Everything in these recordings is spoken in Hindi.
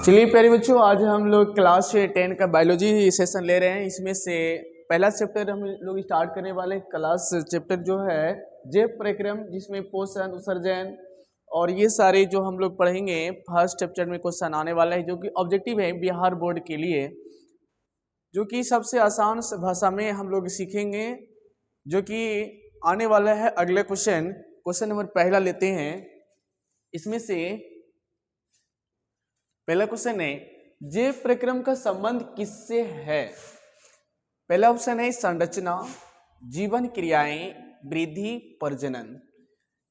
चलिए प्यारे बच्चों, आज हम लोग क्लास 10 का बायोलॉजी सेशन ले रहे हैं। इसमें से पहला चैप्टर हम लोग स्टार्ट करने वाले हैं। क्लास चैप्टर जो है जैव प्रक्रम, जिसमें पोषण, उत्सर्जन और ये सारे जो हम लोग पढ़ेंगे। फर्स्ट चैप्टर में क्वेश्चन आने वाला है जो कि ऑब्जेक्टिव है बिहार बोर्ड के लिए, जो कि सबसे आसान भाषा में हम लोग सीखेंगे, जो कि आने वाला है अगले क्वेश्चन नंबर पहला लेते हैं। इसमें से पहला क्वेश्चन है, जैव प्रक्रम का संबंध किससे है? पहला ऑप्शन है संरचना, जीवन क्रियाएं, वृद्धि, प्रजनन।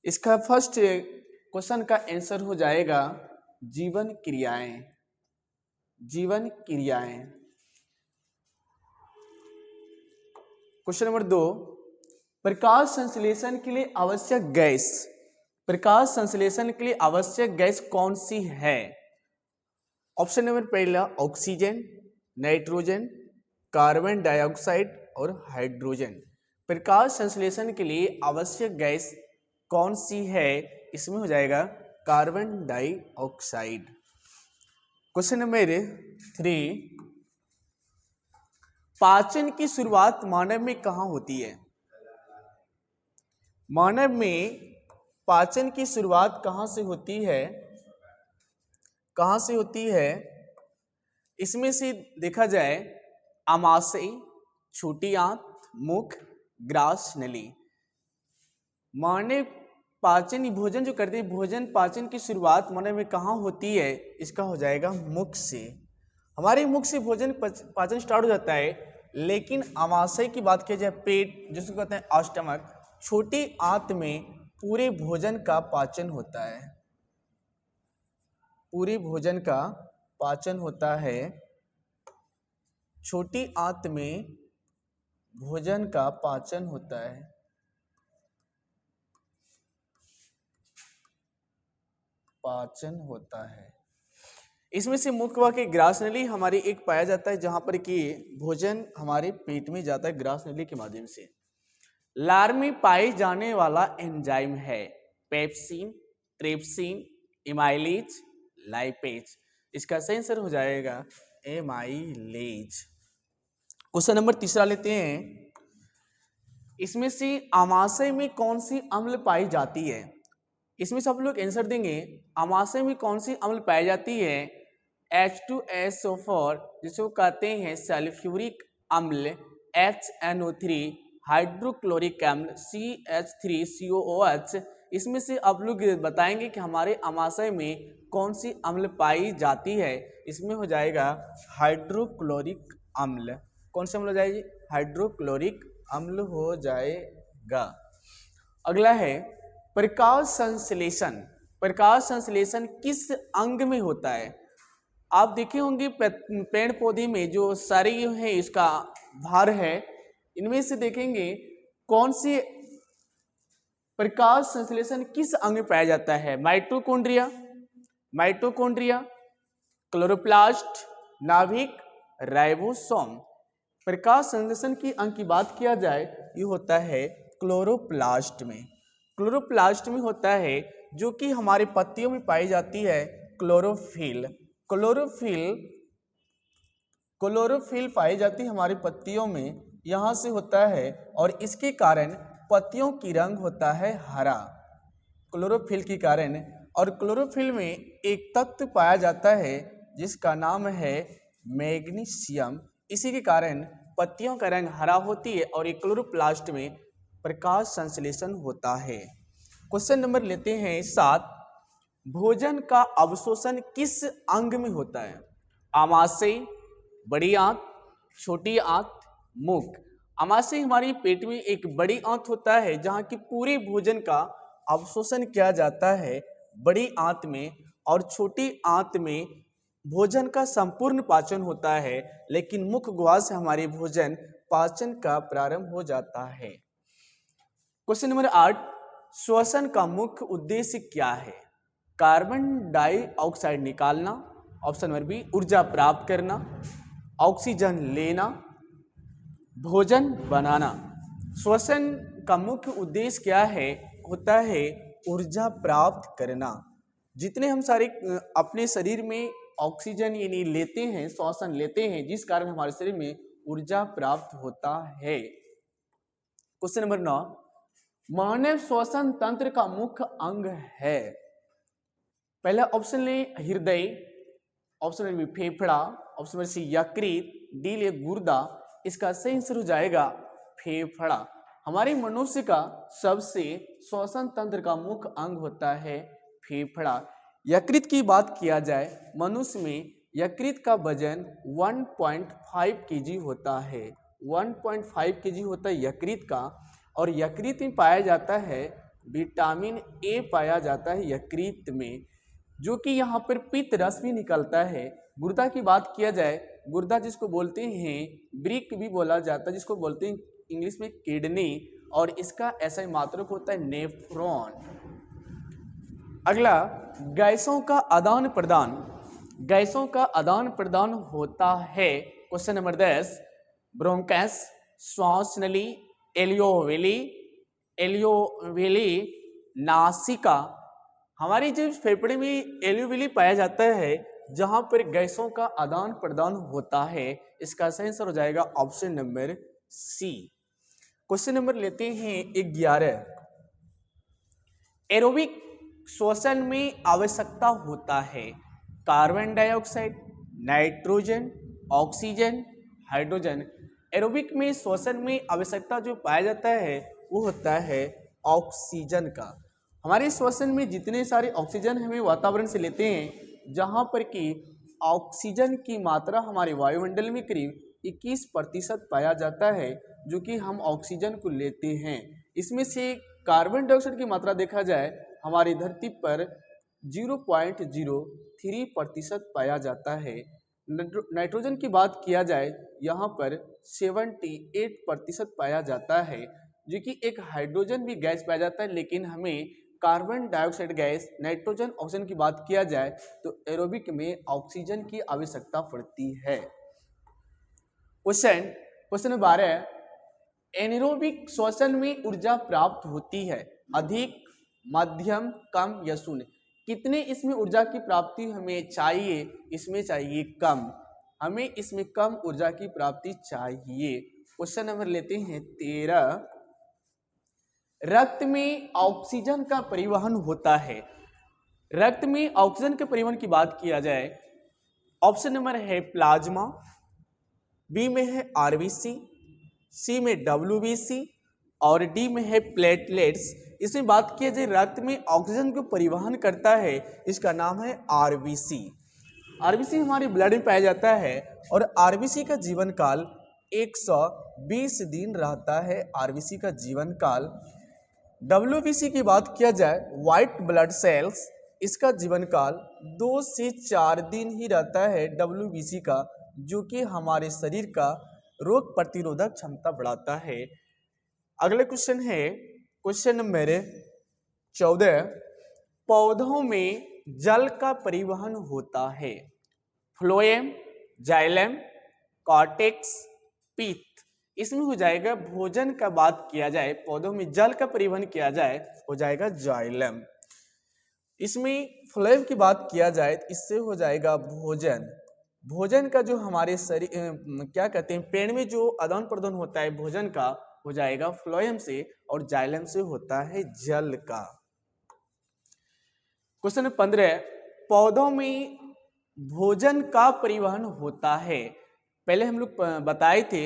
इसका फर्स्ट क्वेश्चन का आंसर हो जाएगा जीवन क्रियाएं। जीवन क्रियाएं। क्वेश्चन नंबर 2, प्रकाश संश्लेषण के लिए आवश्यक गैस। प्रकाश संश्लेषण के लिए आवश्यक गैस कौन सी है? ऑप्शन नंबर पहला ऑक्सीजन, नाइट्रोजन, कार्बन डाइऑक्साइड और हाइड्रोजन। प्रकाश संश्लेषण के लिए आवश्यक गैस कौन सी है? इसमें हो जाएगा कार्बन डाइऑक्साइड। क्वेश्चन नंबर 3, पाचन की शुरुआत मानव में कहाँ होती है? मानव में पाचन की शुरुआत कहाँ से होती है? कहाँ से होती है? इसमें से देखा जाए आमाशय, छोटी आंत, मुख, ग्रास नली। मानव पाचन भोजन जो करते हैं, भोजन पाचन की शुरुआत मानव में कहाँ होती है? इसका हो जाएगा मुख से। हमारे मुख से भोजन पाचन स्टार्ट हो जाता है, लेकिन आमाशय की बात की जाए, पेट जिसको कहते हैं स्टमक, छोटी आंत में पूरे भोजन का पाचन होता है। पूरे भोजन का पाचन होता है। छोटी आंत में भोजन का पाचन होता है। पाचन होता है। इसमें से मुख्य वाक्य ग्रास नली हमारी एक पाया जाता है, जहां पर कि भोजन हमारे पेट में जाता है ग्रास नली के माध्यम से। लार में पाए जाने वाला एंजाइम है पेप्सिन, ट्रिप्सिन, इमाइलेज, लाइपेज। इसका सही आंसर हो जाएगा एमाइलेज। क्वेश्चन नंबर तीसरा लेते हैं। इसमें से आमाशय में कौन सी अम्ल पाई जाती है? इसमें सब लोग आंसर देंगे। आमाशय में कौन सी अम्ल पाई जाती है? H2SO4, जिसको कहते हैं सल्फ्यूरिक अम्ल, HNO3, हाइड्रोक्लोरिक अम्ल, CH3COOH। इसमें से आप लोग बताएंगे कि हमारे आमाशय में कौन सी अम्ल पाई जाती है। इसमें हो जाएगा हाइड्रोक्लोरिक अम्ल। कौन सा अम्ल हो जाएगी? हाइड्रोक्लोरिक अम्ल हो जाएगा। अगला है प्रकाश संश्लेषण। प्रकाश संश्लेषण किस अंग में होता है? आप देखे होंगे पेड़ पौधे में जो सारे है इसका भार है, इनमें से देखेंगे कौन सी प्रकाश संश्लेषण किस अंग में पाया जाता है? माइटोकॉन्ड्रिया, क्लोरोप्लास्ट, नाभिक, राइबोसोम। प्रकाश संश्लेषण की अंग की बात किया जाए, ये होता है क्लोरोप्लास्ट में। क्लोरोप्लास्ट में होता है, जो कि हमारे पत्तियों में पाई जाती है क्लोरोफिल। क्लोरोफिल पाई जाती है हमारी पत्तियों में, यहाँ से होता है, और इसके कारण पत्तियों की रंग होता है हरा, क्लोरोफिल के कारण। और क्लोरोफिल में एक तत्व पाया जाता है जिसका नाम है मैग्नीशियम। इसी के कारण पत्तियों का रंग हरा होती है और एक क्लोरोप्लास्ट में प्रकाश संश्लेषण होता है। क्वेश्चन नंबर लेते हैं 7, भोजन का अवशोषण किस अंग में होता है? आमाशय, बड़ी आंत, छोटी आंत, मुख। आमाशय हमारी पेट में एक बड़ी आंत होता है, जहां की पूरे भोजन का अवशोषण किया जाता है बड़ी आंत में, और छोटी आंत में भोजन का संपूर्ण पाचन होता है, लेकिन मुख गुहा से हमारे भोजन पाचन का प्रारंभ हो जाता है। क्वेश्चन नंबर 8, श्वसन का मुख्य उद्देश्य क्या है? कार्बन डाइऑक्साइड निकालना, ऑप्शन नंबर बी ऊर्जा प्राप्त करना, ऑक्सीजन लेना, भोजन बनाना। श्वसन का मुख्य उद्देश्य क्या है? होता है ऊर्जा प्राप्त करना। जितने हम सारे अपने शरीर में ऑक्सीजन यानी लेते हैं, श्वसन लेते हैं, जिस कारण हमारे शरीर में ऊर्जा प्राप्त होता है। क्वेश्चन नंबर 9, मानव श्वसन तंत्र का मुख्य अंग है। पहला ऑप्शन ले हृदय, ऑप्शन नंबर बी फेफड़ा, ऑप्शन नंबर सी यकृत, डी ले गुर्दा। इसका सही आंसर हो जाएगा फेफड़ा। हमारे मनुष्य का सबसे श्वसन तंत्र का मुख्य अंग होता है फेफड़ा। यकृत की बात किया जाए, मनुष्य में यकृत का वजन 1.5 केजी होता है। 1.5 केजी होता है यकृत का। और यकृत में पाया जाता है विटामिन ए, पाया जाता है यकृत में, जो कि यहाँ पर पित्त रस भी निकलता है। गुर्दा की बात किया जाए, गुर्दा जिसको बोलते हैं ब्रिक भी बोला जाता है, जिसको बोलते हैं इंग्लिश में किडनी, और इसका ऐसा मात्रक होता है नेफ्रॉन। अगला, गैसों का आदान प्रदान, गैसों का आदान प्रदान होता है। क्वेश्चन नंबर 10, ब्रोंकस, श्वास नली, एलियोवेली, नासिका। हमारी जो फेफड़े में एलियोवेली पाया जाता है, जहां पर गैसों का आदान प्रदान होता है। इसका सही आंसर हो जाएगा option number C. Question number लेते हैं 11, एरोबिक श्वसन में आवश्यकता होता है carbon dioxide, nitrogen, oxygen, hydrogen. Aerobic में श्वसन में आवश्यकता जो पाया जाता है वो होता है ऑक्सीजन का। हमारे श्वसन में जितने सारे ऑक्सीजन हमें वातावरण से लेते हैं, जहाँ पर कि ऑक्सीजन की मात्रा हमारे वायुमंडल में करीब 21% पाया जाता है, जो कि हम ऑक्सीजन को लेते हैं। इसमें से कार्बन डाइऑक्साइड की मात्रा देखा जाए, हमारी धरती पर 0.03% पाया जाता है। नाइट्रोजन की बात किया जाए, यहाँ पर 78% पाया जाता है, जो कि एक हाइड्रोजन भी गैस पाया जाता है। लेकिन हमें carbon dioxide gas, nitrogen, oxygen की बात किया जाए तो एरोबिक में ऑक्सीजन की आवश्यकता पड़ती है। क्वेश्चन 12, एनारोबिक श्वसन में ऊर्जा प्राप्त होती है अधिक, मध्यम, कम या शून्य। कितने इसमें ऊर्जा की प्राप्ति हमें चाहिए? इसमें चाहिए कम, हमें इसमें कम ऊर्जा की प्राप्ति चाहिए। क्वेश्चन नंबर लेते हैं 13, रक्त में ऑक्सीजन का परिवहन होता है। रक्त में ऑक्सीजन के परिवहन की बात किया जाए, ऑप्शन नंबर है प्लाज्मा, बी में है आरबीसी, सी में डब्ल्यूबीसी और डी में है प्लेटलेट्स। इसमें बात किया जाए रक्त में ऑक्सीजन को परिवहन करता है, इसका नाम है आरबीसी। आरबीसी हमारे ब्लड में पाया जाता है और आरबीसी का जीवन काल 120 दिन रहता है। आरबीसी का जीवन काल। डब्ल्यूबीसी की बात किया जाए, व्हाइट ब्लड सेल्स, इसका जीवन काल 2 से 4 दिन ही रहता है डब्ल्यूबीसी का, जो कि हमारे शरीर का रोग प्रतिरोधक क्षमता बढ़ाता है। अगले क्वेश्चन है क्वेश्चन नंबर 14, पौधों में जल का परिवहन होता है फ्लोएम, जाइलम, कॉर्टेक्स, पीत। इसमें हो जाएगा भोजन का बात किया जाए, पौधों में जल का परिवहन किया जाए, हो जाएगा जाइलम। इसमें फ्लोएम की बात किया जाए, इससे हो जाएगा भोजन। भोजन का जो हमारे शरीर क्या कहते हैं, पेड़ में जो आदान प्रदान होता है भोजन का, हो जाएगा फ्लोएम से, और जाइलम से होता है जल का। क्वेश्चन 15, पौधों में भोजन का परिवहन होता है। पहले हम लोग बताए थे,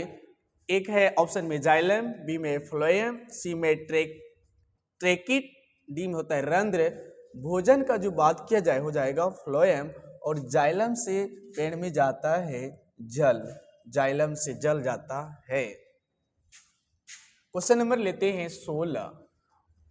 एक है ऑप्शन में जाइलम, बी में फ्लोएम, सी में ट्रेकिट, डी में होता है रंध्र। भोजन का जो बात किया जाए हो जाएगा फ्लोएम, और जाइलम से पेड़ में जाता है जल, जाइलम से जल जाता है। क्वेश्चन नंबर लेते हैं 16,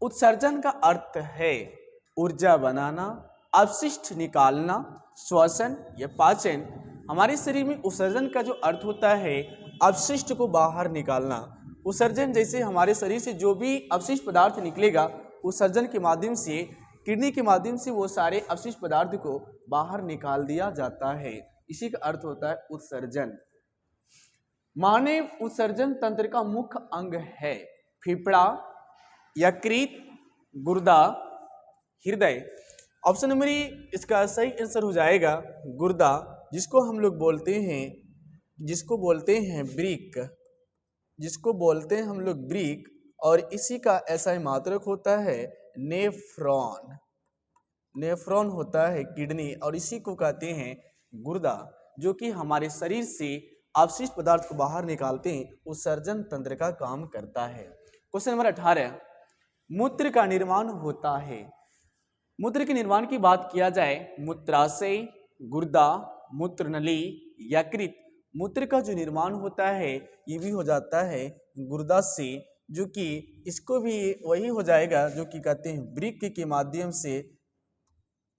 उत्सर्जन का अर्थ है ऊर्जा बनाना, अपशिष्ट निकालना, श्वसन या पाचन। हमारे शरीर में उत्सर्जन का जो अर्थ होता है अपशिष्ट को बाहर निकालना। उत्सर्जन जैसे हमारे शरीर से जो भी अपशिष्ट पदार्थ निकलेगा, उत्सर्जन के माध्यम से, किडनी के माध्यम से वो सारे अपशिष्ट पदार्थ को बाहर निकाल दिया जाता है। इसी का अर्थ होता है उत्सर्जन। मानव उत्सर्जन तंत्र का मुख्य अंग है फेफड़ा, यकृत, गुर्दा, हृदय। ऑप्शन नंबर ई इसका सही आंसर हो जाएगा गुर्दा, जिसको हम लोग बोलते हैं ब्रीक, जिसको बोलते हैं हम लोग ब्रीक। और इसी का ऐसा मात्रक होता है नेफ्रॉन, नेफ्रॉन होता है किडनी, और इसी को कहते हैं गुर्दा, जो कि हमारे शरीर से अपशिष्ट पदार्थ को बाहर निकालते हैं, उत्सर्जन तंत्र का काम करता है। क्वेश्चन नंबर 18, मूत्र का निर्माण होता है। मूत्र के निर्माण की बात किया जाए, मूत्राशय, गुर्दा, मूत्रनली, यकृत। मूत्र का जो निर्माण होता है ये भी हो जाता है गुर्दा से, जो कि इसको भी वही हो जाएगा जो कि कहते हैं वृक्क के माध्यम से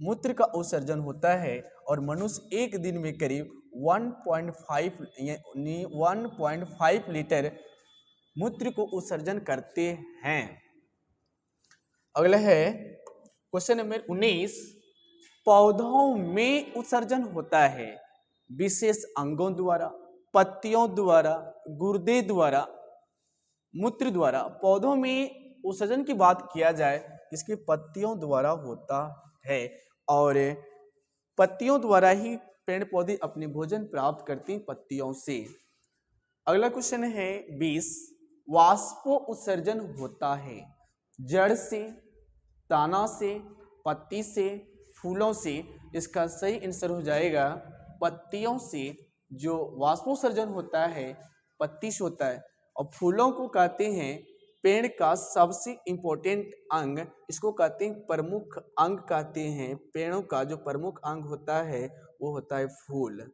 मूत्र का उत्सर्जन होता है। और मनुष्य एक दिन में करीब 1.5 लीटर मूत्र को उत्सर्जन करते हैं। अगला है क्वेश्चन नंबर 19, पौधों में उत्सर्जन होता है विशेष अंगों द्वारा, पत्तियों द्वारा, गुर्दे द्वारा, मूत्र द्वारा। पौधों में उत्सर्जन की बात किया जाए इसके पत्तियों द्वारा होता है, और पत्तियों द्वारा ही पेड़ पौधे अपने भोजन प्राप्त करते हैं पत्तियों से। अगला क्वेश्चन है 20, वाष्पो उत्सर्जन होता है जड़ से, तना से, पत्ती से, फूलों से। इसका सही आंसर हो जाएगा पत्तियों से। जो वाष्पोत्सर्जन होता है पत्ती से होता है, और फूलों को कहते हैं पेड़ का सबसे इम्पोर्टेंट अंग, इसको कहते हैं प्रमुख अंग कहते हैं। पेड़ों का जो प्रमुख अंग होता है वो होता है फूल।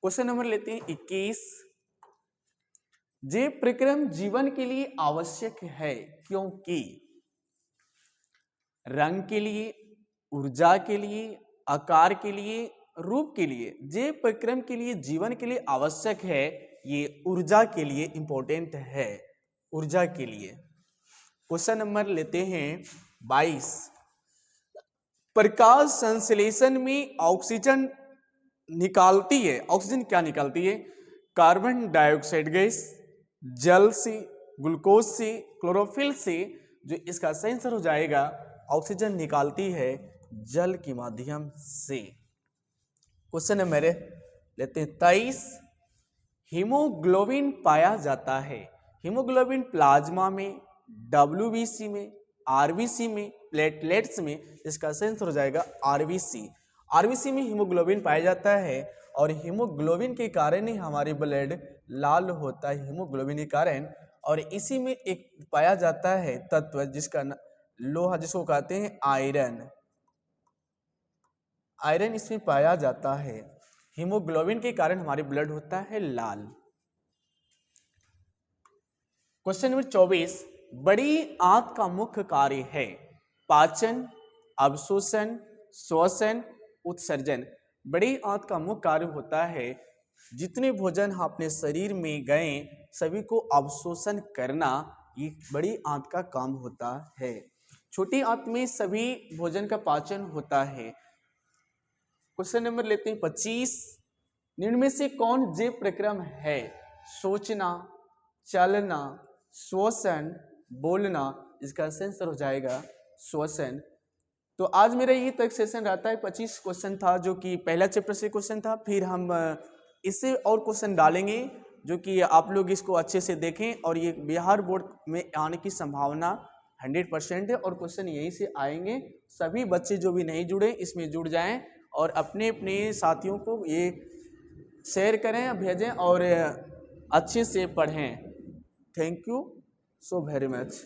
क्वेश्चन नंबर लेते हैं 21, जे प्रक्रम जीवन के लिए आवश्यक है क्योंकि रंग के लिए, ऊर्जा के लिए, आकार के लिए, रूप के लिए। जे प्रक्रम के लिए जीवन के लिए आवश्यक है, ये ऊर्जा के लिए इंपॉर्टेंट है, ऊर्जा के लिए। क्वेश्चन नंबर लेते हैं 22, प्रकाश संश्लेषण में ऑक्सीजन निकालती है, ऑक्सीजन क्या निकालती है? कार्बन डाइऑक्साइड गैस, जल से, ग्लूकोज से, क्लोरोफिल से। जो इसका सही आंसर हो जाएगा ऑक्सीजन निकालती है जल के माध्यम से। क्वेश्चन नंबर लेते हैं 23, हीमोग्लोबिन पाया जाता है। हीमोग्लोबिन प्लाज्मा में, डब्ल्यूबीसी में, आरबीसी में, प्लेटलेट्स में। इसका सही आंसर हो जाएगा आरबीसी। आरबीसी में हीमोग्लोबिन पाया जाता है, और हीमोग्लोबिन के कारण ही हमारी ब्लड लाल होता है, हीमोग्लोबिन के कारण। और इसी में एक पाया जाता है तत्व जिसका लोहा, जिसको कहते हैं आयरन। आयरन इसमें पाया जाता है, हीमोग्लोबिन के कारण हमारी ब्लड होता है लाल। क्वेश्चन नंबर 24, बड़ी आंत का मुख्य कार्य है पाचन, अवशोषण, श्वसन, उत्सर्जन। बड़ी आंत का मुख्य कार्य होता है जितने भोजन अपने शरीर में गए सभी को अवशोषण करना, ये बड़ी आंत का काम होता है। छोटी आंत में सभी भोजन का पाचन होता है। क्वेश्चन नंबर लेते हैं 25, निम्न में से कौन जैव प्रक्रम है? सोचना, चलना, श्वसन, बोलना। इसका आंसर हो जाएगा श्वसन। तो आज मेरा ये तक सेशन रहता है, 25 क्वेश्चन था जो कि पहला चैप्टर से क्वेश्चन था। फिर हम इससे और क्वेश्चन डालेंगे जो कि आप लोग इसको अच्छे से देखें, और ये बिहार बोर्ड में आने की संभावना 100% है, और क्वेश्चन यहीं से आएंगे। सभी बच्चे जो भी नहीं जुड़े इसमें जुड़ जाएं, और अपने अपने साथियों को ये शेयर करें, भेजें, और अच्छे से पढ़ें। Thank you so very much.